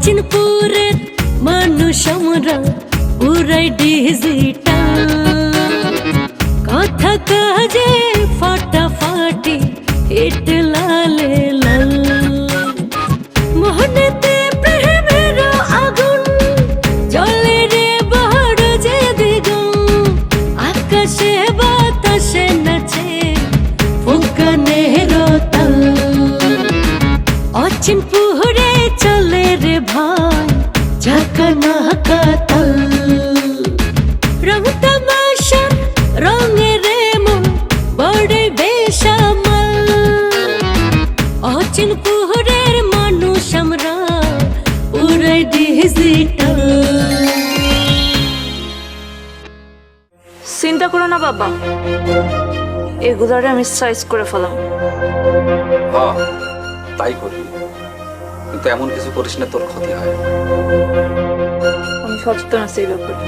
অচিনপুরের মানুষ আমরা পুরাই ডিজিটাল, কথা কাজে ফাটাফাটি হিট লালে লাল। মোহনেতে প্রেমের আগুন জ্বলে রে বড় যে দ্বিগুণ, আকাশে বাতাসে নাচে ফুকানের তাল। অচিনপুরে চলে রে ভাই ঝাঁকানাকা তাল, রং তামাশার রঙে রে মন বড় বেসামাল। অচিনপুরের মানুষ আমরা পুরাই ডিজিটাল। চিন্তা করো না বাবা, এগুলারে আমি সাইজ করে ফেলাম। হ্যাঁ তাই করবি, কিন্তু এমন কিছু করিস না তোর ক্ষতি হয়। আমি সচেতন আছি এই ব্যাপারে।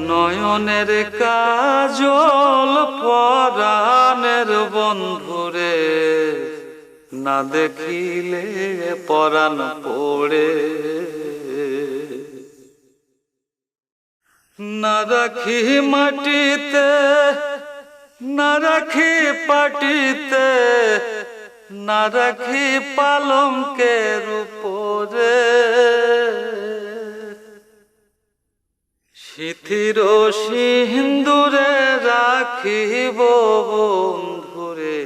নয়নের কাজল পরাণের বন্ধুরে, না দেখিলে পরাণ পড়ে। না রাখি মাটিতে, না রাখি পাটিতে, না রাখি পালঙ্কের উপরে। সিথির সিন্দুরে রাখিব বন্ধুরে,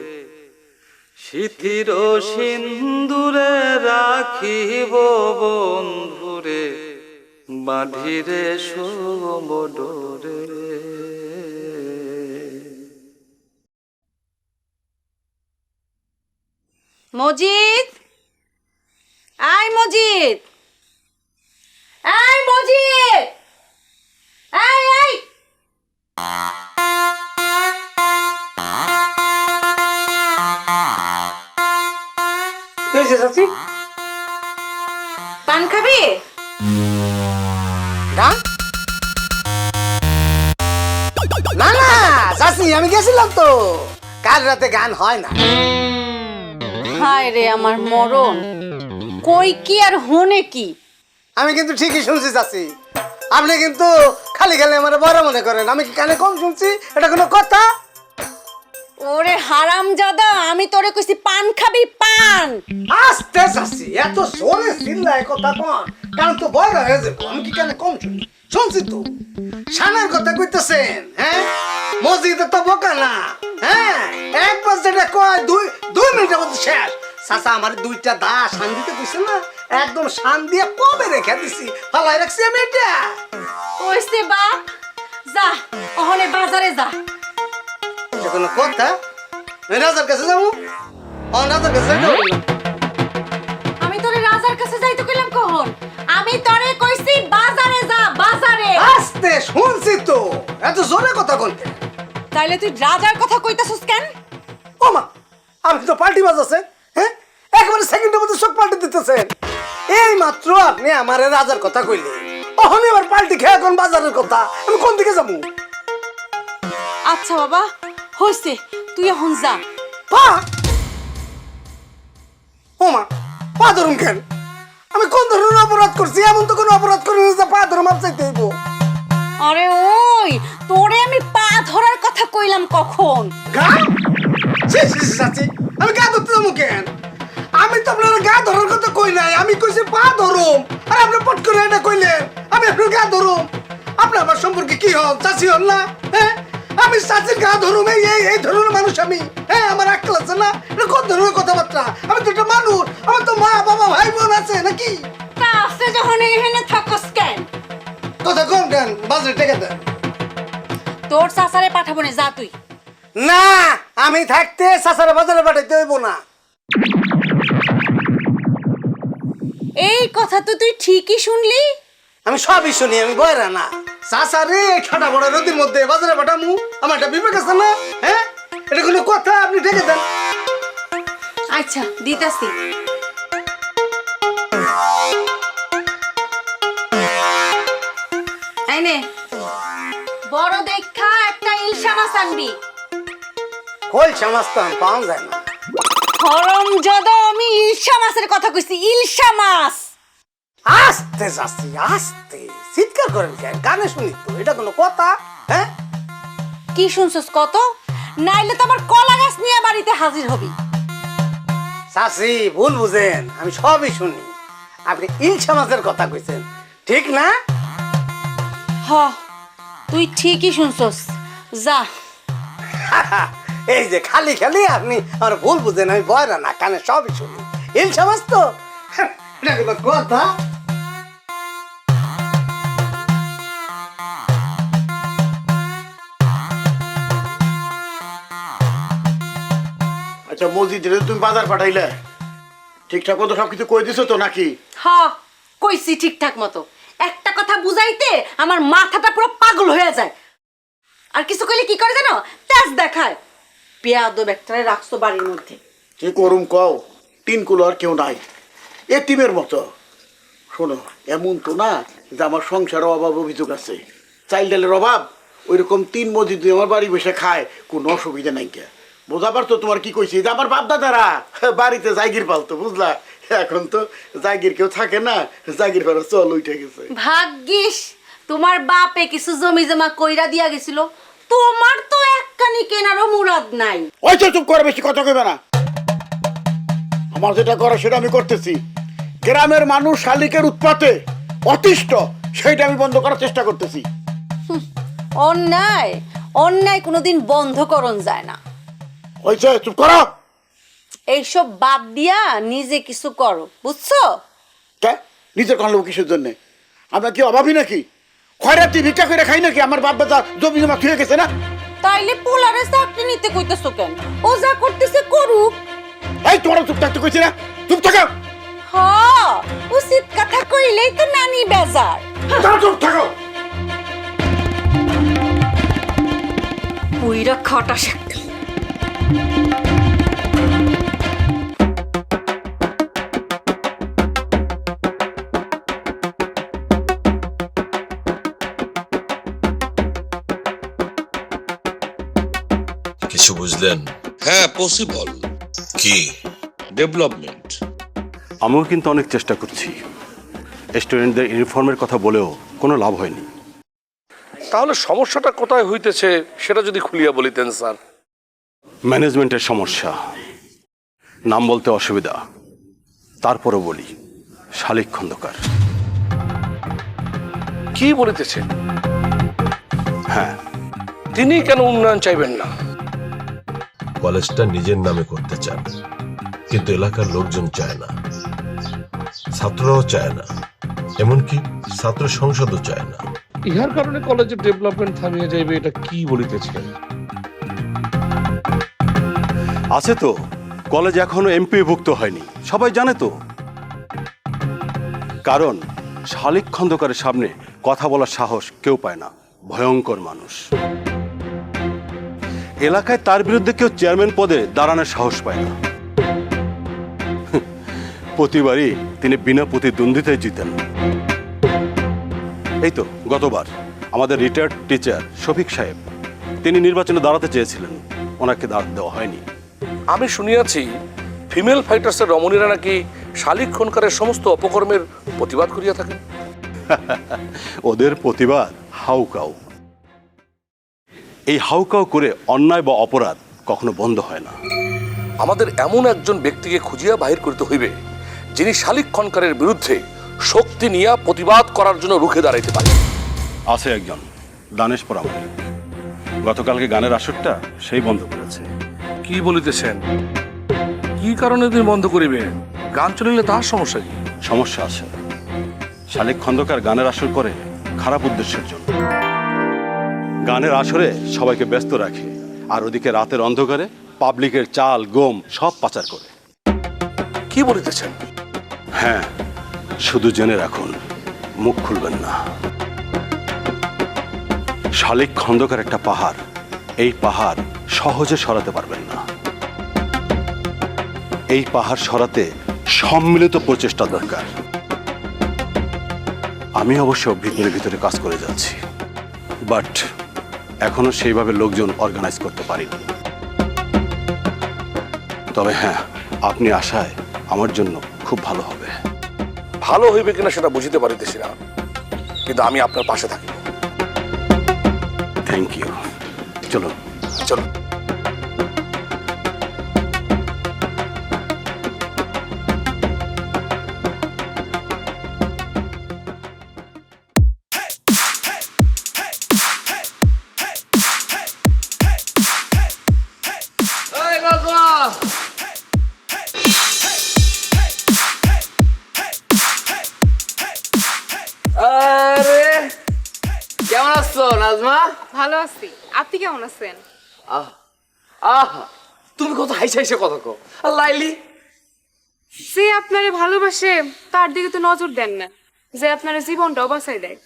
সিথির সিন্দুরে রাখিব বন্ধুরে, বাঁধিরে সোমডোরে। মজিদ, আয় মজিদ, আয় মজিদ, আয় আয়। পান খাবি? না না চাচি, আমি গেছিলাম তো, কাল রাতে গান হয় না। হায় রে আমার মরণ, কই কি আর হনে কি? আমি কিন্তু ঠিকই শুনছি চাচি, আপনি কিন্তু খালি খালি আমার বড় মনে করেন। আমি কি কানে কম শুনছি? এটা কোনো কথা? ওরে হারামজাদা, আমি তোরে কইছি পান খাবি পান। আস্তে চাচি, এত জোরে চিল্লায় কথা কন, কারণ তো বড় হয়ে যাবো। আমি কি কানে কম শুনি? শুনছি তো। সানার কথা কইতেছেন? হ্যাঁ, মসজিদে তো বোকা না। হ্যাঁ, একবার যেটা কয় দুই মিনিটের মধ্যে শেষ। চাচা আমার দুইটা দা শান দিতে কইছে না, একদম শান দিয়ে কবে রেখে দিছি, ফালাই রাখছি আমি এটা। কইছে বাপ, যা ওহনে বাজারে যা। এটা কোনো কথা? আমি রাজার কাছে যাবো? রাজার কাছে যাইতে হবে না। আমি তোরে রাজার কাছে যাইতে কইলাম কখন? আমি তোরে কইছি বাজারে যা, বাজারে। আস্তে শুনছি তো, এত জোরে কথা বলতে। তাইলে তুই রাজার কথা কইতাছস কেন? ও মা, আমি তো পার্টি বাজাছে। হ্যাঁ, একেবারে সেকেন্ডের মধ্যে সব পাল্টে দিতেছেন। এই মাত্র আপনি আমারে রাজার কথা কইলে, ওখানে আবার পাল্টি খেয়ে এখন বাজারের কথা। আমি কোন দিকে যাবো? আচ্ছা বাবা, হইছে, তুই এখন যা। পা? ও মা, পা ধরুন কেন? আমি কোন ধরনের অপরাধ করছি? এমন তো কোনো অপরাধ করিনি যে পা ধরে মাপ চাইতে হইব। আরে ওই, তোরে আমি পা ধরার কথা কইলাম কখন? গা? চাচি, আমি গা ধরতে যাবো কেন? আমি তো আপনার গা ধরার কথা কই নাই, আমি কইছি পা ধরুম। আর আপনি পট করে এটা কইলেন আমি আপনার গা ধরুম। আপনি আমার সম্পর্কে কি হন? চাচি হন না? হ্যাঁ, আমি চাচির গা ধরুম। এই ধরনের মানুষ আমি। হ্যাঁ, আমার আক্কেল আছে না? এটা কোন ধরনের কথাবার্তা? আমি তো একটা মানুষ, আমার তো মা বাবা ভাই বোন আছে নাকি? তা আছে যখন এখানে থাকস কেন? কথা কম কেন? বাজারে টেকে দেন। তোর চাচারে পাঠাবো না, যা তুই। না, আমি থাকতে চাচারে বাজারে পাঠাইতে হইব না। এই কথা তো তুই ঠিকই শুনলি। আমি সবই শুনি, আমি বয়রা না। চাচারে ঠাটা বড় নদীর মধ্যে বাজারে পাঠামু, আমার একটা বিবেক আছে না? হ্যাঁ, এটা কোনো কথা? আপনি ঢেকে দেন। আচ্ছা দিতাছি। ইলশা মাছ আনবি। কই সমাজতাম পাওয়া যায় না। হরমজাদা, আমি ইলশা মাছের কথা কইছি, ইলশা মাছ। আস্তে যাচ্ছি আস্তে, চিৎকার করেন কেন? গানে শুনি তো, এটা কোনো কথা? হ্যাঁ, কি শুনছস কত? নাইলে তো আমার কলা গাছ নিয়ে বাড়িতে হাজির হবি। চাচি ভুল বুঝেন, আমি সবই শুনি। আপনি ইলশা মাছের কথা কইছেন, ঠিক না? হ, তুই ঠিকই শুনছস। যা। এই যে খালি খালি আপনি আমার ভুল বুঝেন, আমি বয়রা না, কানে সবই শুনি। ইলশা মাছ তো এটা কোনো কথা? আচ্ছা মসজিদে তুমি বাজার পাঠাইলে ঠিকঠাক মতো সবকিছু কই দিছো তো নাকি? হ, কইছি ঠিকঠাক মতো। একটা কথা বুঝাইতে আমার মাথাটা পুরো পাগল হয়ে যায়। আর কিছু কইলে কি করে জানো? তেজ দেখায়। পেয়াদব একটারে রাখছো বাড়ির মধ্যে। কি করুম কও, তিন কুলো আর কেউ নাই, এতিমের মতো। শোনো, এমন তো না যে আমার সংসার অভাব অভিযোগ আছে, চাইল ডালের অভাব। ওইরকম তিন মসজিদ আমার বাড়ি বসে খায়, কোনো অসুবিধা নাই। কে বোঝা পারতো তোমার কি কইছি, যে আমার বাপ দাদারা বাড়িতে জাগির পালতো, বুঝলা? এখন তো জাগির কেউ থাকে না, জাগির ফেরার চল উঠে গেছে। ভাগ্যিস তোমার বাপে কিছু জমি জমা কইরা দিয়া গেছিল। তোমার তো একখানি কেনারও মুরাদ নাই। ওই তো চুপ করে, বেশি কথা কইবে না। আমার যেটা করা সেটা আমি করতেছি। গ্রামের মানুষ শালিকের উৎপাতে অতিষ্ঠ, সেইটা আমি বন্ধ করার চেষ্টা করতেছি। অন্যায় অন্যায় কোনোদিন বন্ধ করন যায় না। হয়েছে, চুপ করো। এইসব বাদ দিয়া নিজে কিছু করো, বুঝছো? কে নিজের কান লোক কিসের জন্য? আমরা কি অভাবী নাকি? খয়রাতি ভিক্ষা করে খাই নাকি? আমার বাপ দাদা জমি জমা থুয়ে গেছে না? তাইলে পোলারে চাকরি নিতে কইতেছো কেন? ও যা করতেছে করুক। এই তোমরা চুপ থাকতে কইছি না? চুপ থাকো। হ, উচিত কথা কইলেই তো নানি বেজার। তোমরা চুপ থাকো। পুইরা খাটা শেখ। কিছু বুঝলেন? হ্যাঁ, পসিবল। কি? ডেভেলপমেন্ট। আমিও কিন্তু অনেক চেষ্টা করছি, স্টুডেন্টদের ইউনিফর্মের কথা বলেও কোনো লাভ হয়নি। তাহলে সমস্যাটা কোথায় হইতেছে সেটা যদি খুলিয়া বলিতেন স্যার। ম্যানেজমেন্টের সমস্যা, নাম বলতে অসুবিধা। তারপরও বলি, শালিক খন্দকার। কি বলিতেছেন? হ্যাঁ, তিনি কেন উন্নয়ন চাইবেন না? কলেজটা নিজের নামে করতে চান, কিন্তু এলাকার লোকজন চায় না, ছাত্ররাও চায় না, এমনকি ছাত্র সংসদও চায় না। ইহার কারণে কলেজের ডেভেলপমেন্ট থামিয়ে যাইবে, এটা কি বলিতেছেন? আছে তো, কলেজ এখনো এমপিভুক্ত হয়নি, সবাই জানে তো। কারণ শালিক খন্দকারের সামনে কথা বলার সাহস কেউ পায় না, ভয়ঙ্কর মানুষ। এলাকায় তার বিরুদ্ধে কেউ চেয়ারম্যান পদে দাঁড়ানোর সাহস পায় না। প্রতিবারই তিনি বিনা প্রতিদ্বন্দ্বিতায় জিতেন। এই তো গতবার আমাদের রিটায়ার্ড টিচার শফিক সাহেব, তিনি নির্বাচনে দাঁড়াতে চেয়েছিলেন, ওনাকে দাঁড়াতে দেওয়া হয়নি। আমি শুনিয়াছি ফিমেল ফাইটার্সের রমণীরা নাকি শালিক খনকারের সমস্ত অপকর্মের প্রতিবাদ করিয়া থাকেন। ওদের প্রতিবাদ হাউকাউ। এই হাউকাউ করে অন্যায় বা অপরাধ কখনো বন্ধ হয় না। আমাদের এমন একজন ব্যক্তিকে খুঁজিয়া বাহির করিতে হইবে যিনি শালিক খনকারের বিরুদ্ধে শক্তি নিয়ে প্রতিবাদ করার জন্য রুখে দাঁড়াইতে পারে। আছে একজন, দানেশ পরামানিক। গতকালকে গানের আসরটা সেই বন্ধ করেছে। কি বলিতেছেন? কি কারণে তিনি বন্ধ করিবে? গান চলিলে তার সমস্যা কি? সমস্যা আছে। শালিক খন্দকার গানের আসর করে খারাপ উদ্দেশ্যের জন্য। গানের আসরে সবাইকে ব্যস্ত রাখে, আর ওদিকে রাতের অন্ধকারে পাবলিকের চাল গম সব পাচার করে। কি বলিতেছেন? হ্যাঁ, শুধু জেনে রাখুন, মুখ খুলবেন না। শালিক খন্দকার একটা পাহাড়, এই পাহাড় সহজে সরাতে পারবেন না। এই পাহাড় সরাতে সম্মিলিত প্রচেষ্টা দরকার। আমি অবশ্য ভিতরে ভিতরে কাজ করে যাচ্ছি, বাট এখনো সেইভাবে লোকজন অর্গানাইজ করতে পারিনি। তবে হ্যাঁ, আপনি আশায় আমার জন্য খুব ভালো হবে। ভালো হইবে কিনা সেটা বুঝিতে পারিতেছি না, কিন্তু আমি আপনার পাশে থাকি। Thank you. চলো চলো। আরে কেমন আছো নাজমা? ভালো আছি, আপনি কেমন আছেন? আহা, তুমি কত হাইসে হাইসে কথা কও। আর লাইলি? যে আপনারে ভালোবাসে তার দিকে তো নজর দেন না, যে আপনার জীবনটাও বাঁচাই দেয়।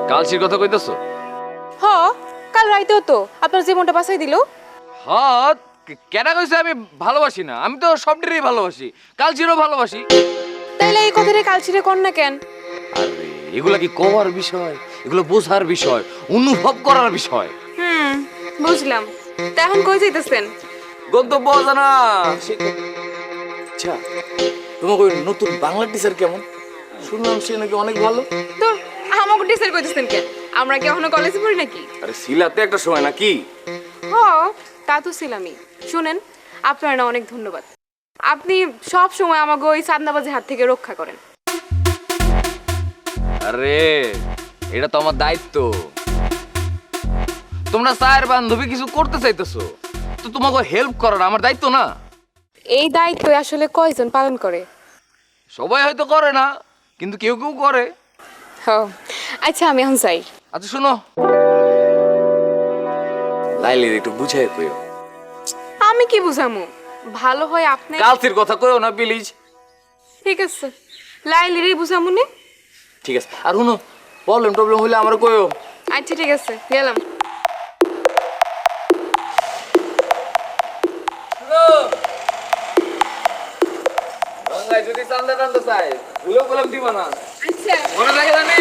কালচির কথা কইতেছো? হ, কাল রাইতেও তো আপনার জীবনটা বাঁচাই দিল। হ্যাঁ, কেন কইছে আমি ভালোবাসি না? আমি তো সবটারই ভালোবাসি, কালচিরও ভালোবাসি। তাইলে এই কথাটা কালচিরে কর না কেন? আরে এগুলা কি কওয়ার বিষয়, এগুলো বোঝার বিষয়, অনুভব করার বিষয়। বুঝলাম। তা এখন কই যাইতেছেন? গন্তব্য জানা। আচ্ছা, তোমাকে ওই নতুন বাংলা টিচার কেমন? শুনলাম সে নাকি অনেক ভালো। তো আমাকে টিচার কইতেছেন কেন? আমরা কি এখনো কলেজে পড়ি নাকি? আরে সিলাতে একটা সময় নাকি? হ, তা তো ছিলামই। শুনেন, আপনার না অনেক ধন্যবাদ। আপনি সব সময় আমাকে ওই চাঁদনাবাজের হাত থেকে রক্ষা করেন। আরে এটা তো আমার দায়িত্ব। তোমরা স্যার বান্ধবী কিছু করতে চাইতেছো, তো তোমাকে হেল্প করার আমার দায়িত্ব না? এই দায়িত্ব আসলে কয়জন পালন করে? সবাই হয়তো করে না, কিন্তু কেউ কেউ করে। আচ্ছা, আমি এখন যাই। আচ্ছা শোনো, লাইলির একটু বুঝাই কইও। আমি কি বুঝামু? ভালো হয় আপনি। কালচির কথা কইও না প্লিজ। ঠিক আছে, লাইলিরই বুঝামু নে। ঠিক আছে। আর শুনো, প্রবলেম হইলে আমার কইও। আচ্ছা ঠিক আছে, গেলাম। বাংলায় যদি চান্দা টানতে চাই, ভুলেও বললাম দিবা না। আচ্ছা মনে থাকে জানি।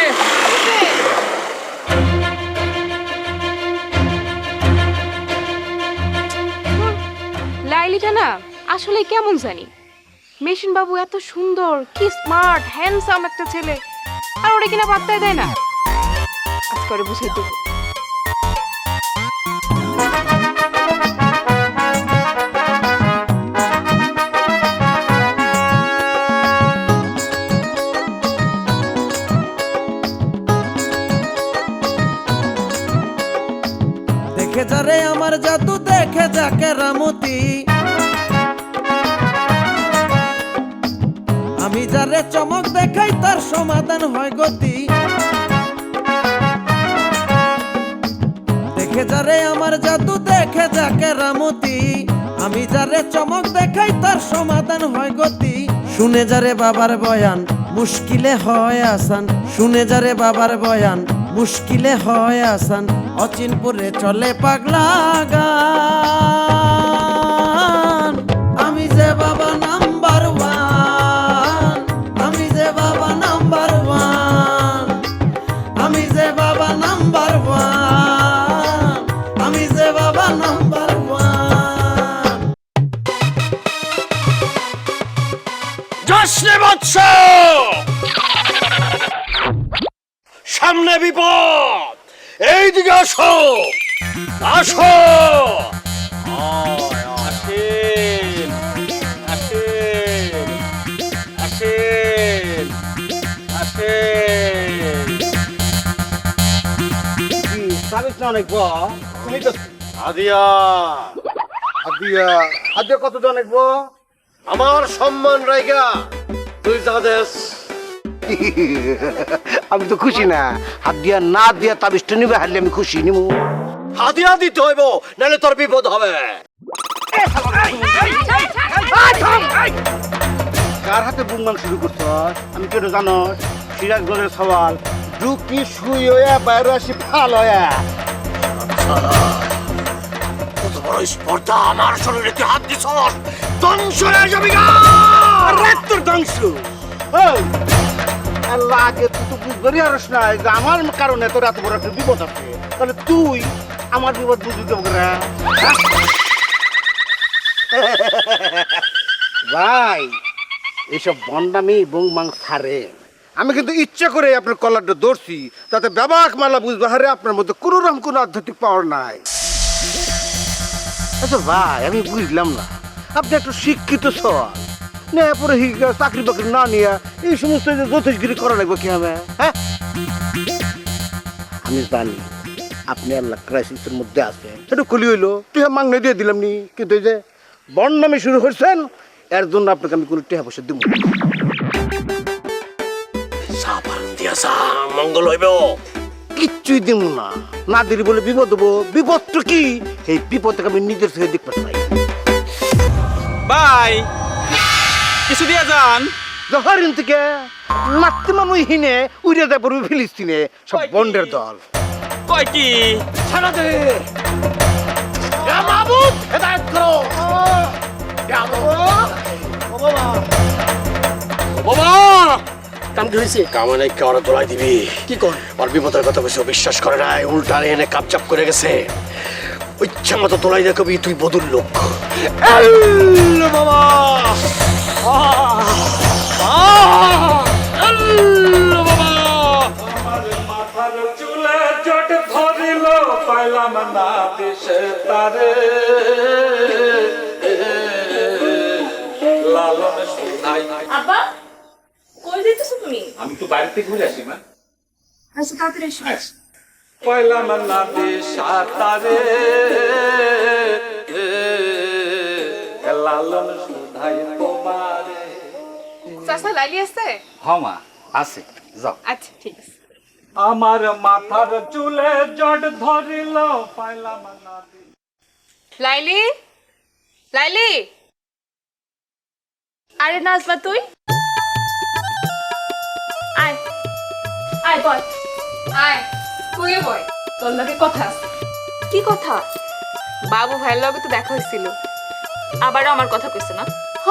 লাইলিটা না আসলে কেমন জানি। মেশিন বাবু এত সুন্দর, কি স্মার্ট হ্যান্ডসাম একটা ছেলে, আর ওরা কিনা পাত্তাই দেয় না। আজ করে বুঝাই দেবো। দেখে যারে আমার জাদু, দেখে যাকে রামতি, আমি যারে চমক দেখাই তার সমাধান হয় গতি। দেখে যারে আমার জাদু, দেখে যাকে রামতি, আমি যারে চমক দেখাই তার সমাধান হয় গতি। শুনে যারে বাবার বয়ান, মুশকিলে হয় আসান। শুনে যারে বাবার বয়ান, মুশকিলে হয় আসান। অচিনপুরে চলে পাগলা গান। আমি যে বাবা নাম্বার ওয়ান, আমি যে বাবা নাম্বার ওয়ান, আমি যে বাবা নাম্বার ওয়ান, আমি যে বাবা নাম্বার ওয়ান। জশ্নে বৎস, সামনে বিপদ, এইদিকে আসো, আসো। আসেন, আসেন, আসেন, আসেন। হাদিয়া, হাদিয়া, হাদিয়া কত জানাইবো? আমার সম্মান রাইগা তুই যাদেস। আমি তো খুশি না, হাত দিয়া না দিয়া তাবিজটা নিবে, হারলে আমি খুশি নিমু। হাদিয়া দিতে হইব, নাহলে তোর বিপদ হবে। কার হাতে বুমবাং শুরু করছ? আমি কেন জানো? সিরাজগঞ্জের সওয়াল, ঢুকি শুই হইয়া বাইরে আসি ফাল হইয়া। কত বড় স্পর্ধা, আমার শরীরে তুই হাত দিছ, ধ্বংস হয়ে যাবি গা। তোর ধ্বংস। আল্লাহ আগে তুই তো বুঝবারই আরস না যে আমার কারণে তোর এত বড় একটা বিপদ আছে, তাহলে তুই আমার বিপদ বুঝবি কেমন করে? ভাই এইসব বন্ডামি বংমাং ছাড়ে। আমি কিন্তু ইচ্ছা করে আপনার কলারটা ধরছি তাতে ব্যাবাক মালা বুঝবে হারে আপনার মধ্যে কোনো রকম কোনো আধ্যাত্মিক পাওয়ার নাই। আচ্ছা ভাই আমি বুঝলাম না, আপনি একটু শিক্ষিত সওয়াল না পরে চাকরি বাকরি না নিয়ে এই সমস্ত যে জ্যোতিষগিরি করা লাগবে কি হবে? হ্যাঁ আমি জানি আপনি আল্লাহ ক্রাইসিসের মধ্যে আছেন, সেটা খুলি হইলো টিহা মাংনে দিয়ে দিলাম নি, কিন্তু এই যে বন্ডামি শুরু করছেন এর জন্য আপনাকে আমি কোনো টিহা পয়সা দিব মঙ্গল হইব। কিচ্ছুই দিব না, না দিলি বলে বিপদ হবো। বিপদটা কি? এই বিপদকে আমি নিজের থেকে দেখতে চাই। ভাই কিছু দিয়া যান। জহরিন থেকে নাচতে মানুষ হিনে উড়ে দেয় পড়বে ফিলিস্তিনে, সব বন্ডের দল। কয় কি ছাড়া দে মাহমুদ, হেদায়েত করো। বাবা কাম কি হয়েছে? কামে নাই কে ওরা তোলাই দিবি কি কর? ওর বিপদের কথা কিছু বিশ্বাস করে নাই, উল্টা এনে কাপচাপ করে গেছে। ইচ্ছা মতো তোলাই দেখবি তুই বদুর লোক। বাবা মাথার চুলে জট ধরিল পাইলাম না দেশে তারে লালন সুধাই। আব্বা কই যাইতেছো তুমি? আমি তো বাইরে থেকে ঘুরে আসি মা। আচ্ছা তাড়াতাড়ি এসো। পাইলাম না দেশা তারে লালন সুধাই তোমারে। চাচা লাইলি আছে? হ্যাঁ মা আছে, যাও। আচ্ছা ঠিক আছে। আমার মাথার চুলে জট ধরিল পাইলাম না। লাইলি, লাইলি, আরে নাজমা তুই আয়, আয় বল, আয় তুই বল, তোর লগে কথা আছে। কি কথা? বাবু ভাইয়ের লগে তো দেখা হয়েছিল, আবারও আমার কথা কইছে না? হ,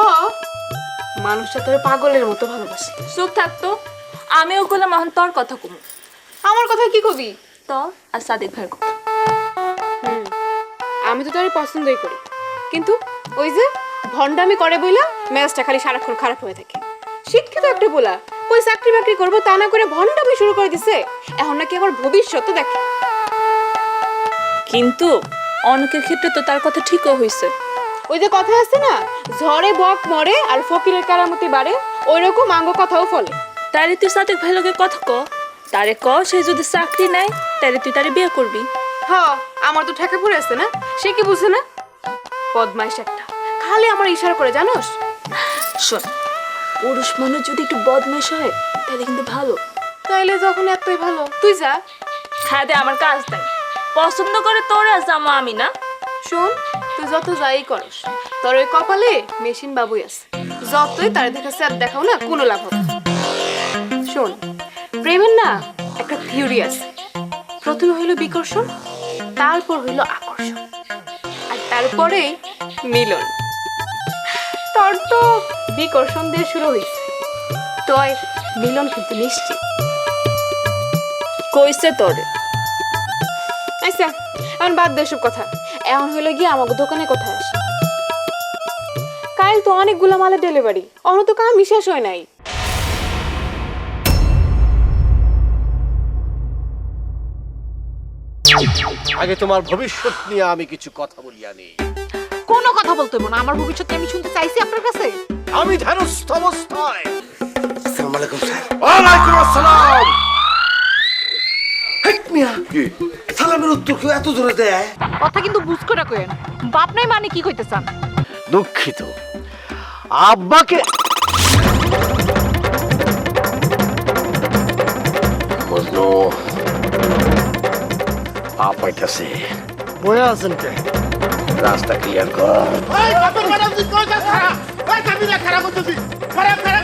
মানুষটা তোর পাগলের মতো ভালোবাসে। চুপ থাকতো, আমিও কইলাম এখন তোর কথা কম। আমার কথা কি কবি? তোর আর সাদিক ভাইয়ের কথা। আমি তো তোর পছন্দই করি, কিন্তু ওই যে ভন্ডামি করে বইলা ম্যাচটা খালি সারাক্ষণ খারাপ হয়ে থাকে। শিক্ষিত একটা বলা ওই চাকরি বাকরি করবো তা না করে ভন্ডামি শুরু করে দিছে, এখন নাকি আমার ভবিষ্যৎ দেখে। কিন্তু অনেকের ক্ষেত্রে তো তার কথা ঠিকও হয়েছে। ওই যে কথা আছে না, ঝড়ে বক মরে আর ফকিরের কারামতি বাড়ে, ওই রকম আঙ্গ কথাও ফলে। তারে তুই সাদিক ভাই লোকের কথা ক, তারে ক সে যদি চাকরি নেয় তারে তুই তারে বিয়ে করবি। হ্যাঁ আমার তো ঠেকা পড়ে আছে না, সে কি বুঝে না? বদমাইশ একটা, খালি আমার ইশারা করে জানোস। শোন, পুরুষ মানুষ যদি একটু বদমাইশ হয় তাহলে কিন্তু ভালো। তাইলে যখন এতই ভালো তুই যা, খায় দে, আমার কাজ নাই। পছন্দ করে তোরা জামা আমি না। শোন, তুই যত যাই করস তোর ওই কপালে মেশিন বাবুই আছে, যতই তার দেখে স্যার দেখাও না কোনো লাভ হবে। শোন, প্রেমের না একটা থিওরি আছে, প্রথমে হইল বিকর্ষণ, তারপর হইল আকর্ষণ, আর তারপরে মিলন। তোর তো বিকর্ষণ দিয়ে শুরু হয়েছে, তো মিলন কিন্তু নিশ্চিত। কইছে তোরে। আচ্ছা এখন বাদ দে সব কথা, এখন হইলো গিয়ে আমাকে দোকানে কোথায় আসে। কাল তো অনেকগুলো মালের ডেলিভারি, অন্য তো কাম শেষ হয় নাই। আগে তোমার ভবিষ্যৎ নিয়ে আমি কিছু কথা বলিয়া নেই। কোনো কথা বলতে হবে না, আমার ভবিষ্যৎ আমি শুনতে চাইছি আপনার কাছে। আমি ধ্যানস্থ অবস্থায়। আসসালামু আলাইকুম স্যার। ওয়ালাইকুম আসসালাম। হেট মিয়া, কি সালামের উত্তর কেউ এত জোরে দেয়? কথা কিন্তু বুঝ করে কইেন, বাপ নাই মানে কি কইতে চান? দুঃখিত, আব্বাকে মজনু পাইতেছে। বয়ে আছেন কে? রাস্তা ক্লিয়ার কর। এই বাপের বাড়ি তুই কই যাস? খারাপ, এই কাবিলা খারাপ হচ্ছে তুই। খারাপ খারাপ